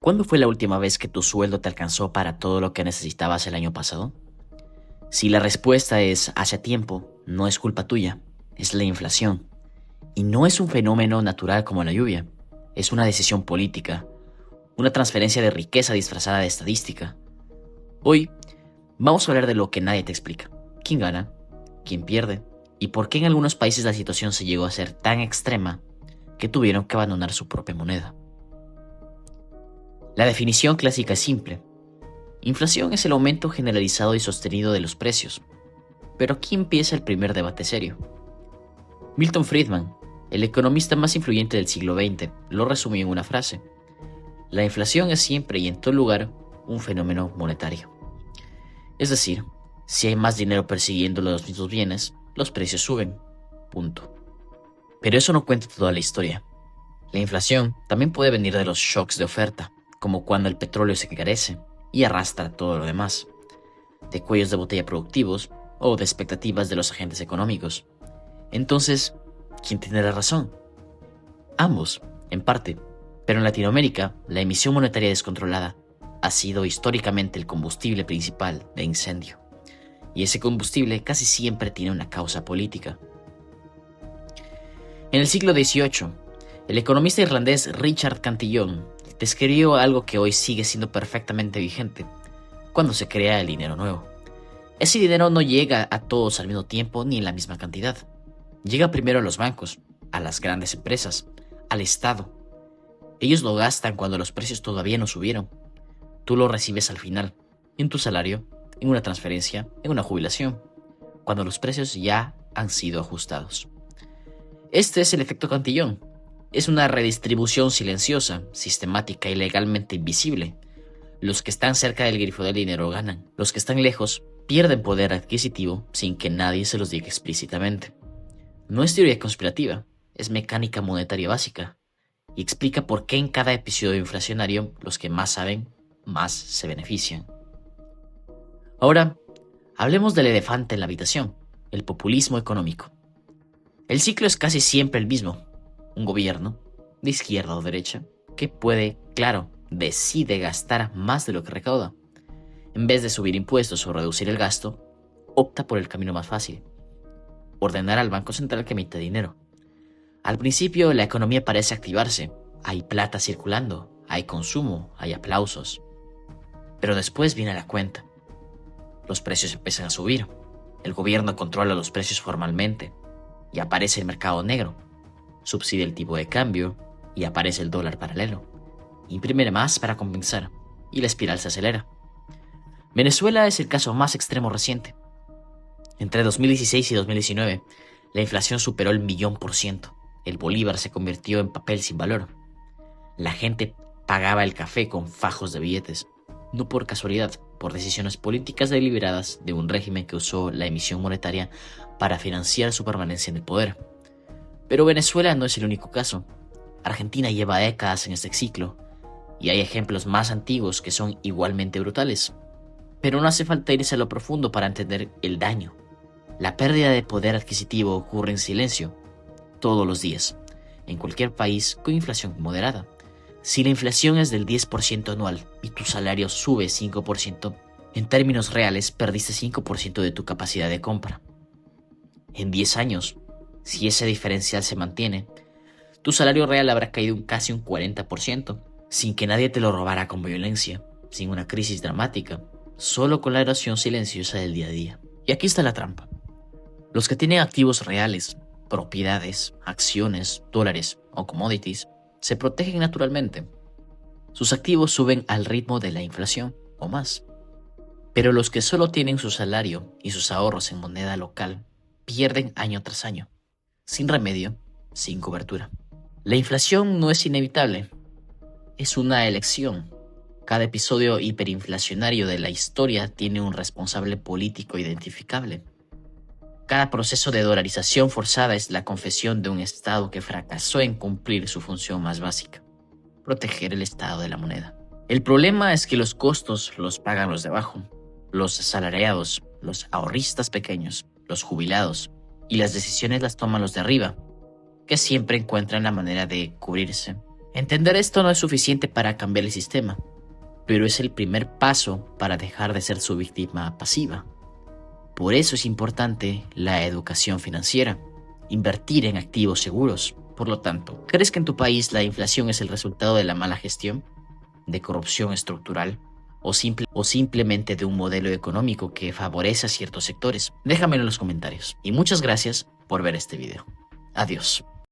¿Cuándo fue la última vez que tu sueldo te alcanzó para todo lo que necesitabas el año pasado? Si la respuesta es hace tiempo, no es culpa tuya, es la inflación. Y no es un fenómeno natural como la lluvia, es una decisión política, una transferencia de riqueza disfrazada de estadística. Hoy vamos a hablar de lo que nadie te explica. ¿Quién gana? ¿Quién pierde? ¿Y por qué en algunos países la situación se llegó a ser tan extrema que tuvieron que abandonar su propia moneda? La definición clásica es simple. Inflación es el aumento generalizado y sostenido de los precios. Pero aquí empieza el primer debate serio. Milton Friedman, el economista más influyente del siglo XX, lo resumió en una frase. La inflación es siempre y en todo lugar un fenómeno monetario. Es decir, si hay más dinero persiguiendo los mismos bienes, los precios suben. Punto. Pero eso no cuenta toda la historia. La inflación también puede venir de los shocks de oferta, como cuando el petróleo se encarece y arrastra todo lo demás, de cuellos de botella productivos o de expectativas de los agentes económicos. Entonces, ¿quién tiene la razón? Ambos, en parte, pero en Latinoamérica, la emisión monetaria descontrolada ha sido históricamente el combustible principal de incendio, y ese combustible casi siempre tiene una causa política. En el siglo XVIII, el economista irlandés Richard Cantillon describió algo que hoy sigue siendo perfectamente vigente cuando se crea el dinero nuevo. Ese dinero no llega a todos al mismo tiempo ni en la misma cantidad. Llega primero a los bancos, a las grandes empresas, al Estado. Ellos lo gastan cuando los precios todavía no subieron. Tú lo recibes al final, en tu salario, en una transferencia, en una jubilación, cuando los precios ya han sido ajustados. Este es el efecto Cantillon. Es una redistribución silenciosa, sistemática y legalmente invisible. Los que están cerca del grifo del dinero ganan. Los que están lejos pierden poder adquisitivo sin que nadie se los diga explícitamente. No es teoría conspirativa, es mecánica monetaria básica y explica por qué en cada episodio inflacionario los que más saben, más se benefician. Ahora, hablemos del elefante en la habitación, el populismo económico. El ciclo es casi siempre el mismo. Un gobierno, de izquierda o derecha, que puede, claro, decide gastar más de lo que recauda. En vez de subir impuestos o reducir el gasto, opta por el camino más fácil: ordenar al Banco Central que emita dinero. Al principio la economía parece activarse, hay plata circulando, hay consumo, hay aplausos. Pero después viene la cuenta. Los precios empiezan a subir, el gobierno controla los precios formalmente y aparece el mercado negro. Subsidia el tipo de cambio y aparece el dólar paralelo. Imprime más para compensar y la espiral se acelera. Venezuela es el caso más extremo reciente. Entre 2016 y 2019, la inflación superó el 1.000.000%. El bolívar se convirtió en papel sin valor. La gente pagaba el café con fajos de billetes, no por casualidad, por decisiones políticas deliberadas de un régimen que usó la emisión monetaria para financiar su permanencia en el poder. Pero Venezuela no es el único caso. Argentina lleva décadas en este ciclo, y hay ejemplos más antiguos que son igualmente brutales. Pero no hace falta irse a lo profundo para entender el daño. La pérdida de poder adquisitivo ocurre en silencio, todos los días, en cualquier país con inflación moderada. Si la inflación es del 10% anual y tu salario sube 5%, en términos reales perdiste 5% de tu capacidad de compra. En 10 años, si ese diferencial se mantiene, tu salario real habrá caído casi un 40%, sin que nadie te lo robara con violencia, sin una crisis dramática, solo con la erosión silenciosa del día a día. Y aquí está la trampa. Los que tienen activos reales, propiedades, acciones, dólares o commodities, se protegen naturalmente. Sus activos suben al ritmo de la inflación o más. Pero los que solo tienen su salario y sus ahorros en moneda local pierden año tras año, sin remedio, sin cobertura. La inflación no es inevitable, es una elección. Cada episodio hiperinflacionario de la historia tiene un responsable político identificable. Cada proceso de dolarización forzada es la confesión de un Estado que fracasó en cumplir su función más básica: proteger el estado de la moneda. El problema es que los costos los pagan los de abajo, los asalariados, los ahorristas pequeños, los jubilados, y las decisiones las toman los de arriba, que siempre encuentran la manera de cubrirse Entender esto no es suficiente para cambiar el sistema, pero es el primer paso para dejar de ser su víctima pasiva. Por eso es importante la educación financiera, invertir en activos seguros. Por lo tanto, ¿crees que en tu país la inflación es el resultado de la mala gestión, de corrupción estructural o simplemente de un modelo económico que favorece a ciertos sectores? Déjamelo en los comentarios. Y muchas gracias por ver este video. Adiós.